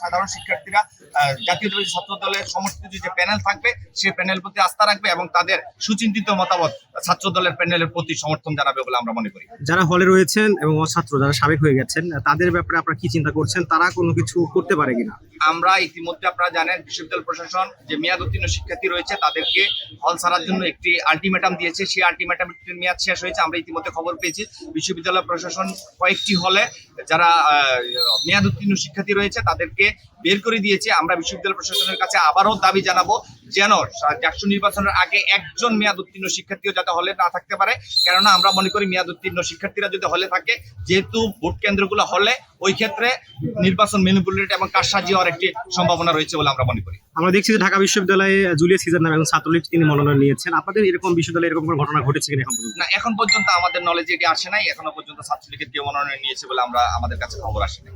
সাধারণ শিক্ষার্থীরা জাতীয়তাবাদী ছাত্র দলের সমর্থিত যে প্যানেল থাকবে সেই প্যানেলের প্রতি আস্থা রাখবে এবং তাদের সুচিন্তিত মতামত ছাত্র দলের প্যানেলের প্রতি সমর্থন জানাবে বলে আমরা মনে করি। যারা হলে রয়েছেন এবং ছাত্র যারা সাবেক হয়ে গেছেন তাদের ব্যাপারে আপনারা কি চিন্তা করছেন, তারা কোনো কিছু করতে পারে কিনা? আমরা ইতিমধ্যে আপনারা জানেন বিশ্ববিদ্যালয় প্রশাসন যে মেয়াদ উত্তীর্ণ শিক্ষার্থী রয়েছে তাদেরকে হল ছাড়ার জন্য একটি আলটিমেটাম দিয়েছে। সেই আলটিমেটামের মেয়াদ শেষ হয়েছে। আমরা ইতিমধ্যে খবর পেয়েছি বিশ্ববিদ্যালয় প্রশাসন কয়েকটি হলে যারা মেয়াদ উত্তীর্ণ শিক্ষার্থী রয়েছে তাদেরকে বের করে দিয়েছে। আমরা বিশ্ববিদ্যালয় প্রশাসনের কাছে আবারও দাবি জানাবো যেন ডাকসু নির্বাচনের আগে একজন মেয়াদ উত্তীর্ণ শিক্ষার্থীও যাতে হলে না থাকতে পারে। কেননা আমরা মনে করি মেয়াদ উত্তীর্ণ শিক্ষার্থীরা যদি হলে থাকে, যেহেতু ভোট কেন্দ্রগুলো হলে, ওই ক্ষেত্রে নির্বাচন ম্যানিপুলেট এবং কারসাজি হওয়ার একটি সম্ভাবনা রয়েছে বলে আমরা মনে করি। আমরা দেখছি যে ঢাকা বিশ্ববিদ্যালয়ে জুলিয়াস সিজার নামে এবং ছাত্রলীগ তিনি মনোনয়ন নিয়েছেন। আপনাদের এরকম বিশ্ববিদ্যালয়ে এরকম কোনো ঘটনা ঘটেছে কিনা এখন পর্যন্ত? না, এখন পর্যন্ত আমাদের নলেজে এটি আসে নাই। এখনো পর্যন্ত ছাত্রলীগের কেউ মনোনয়ন নিয়েছে বলে আমাদের কাছে খবর আসে নাই।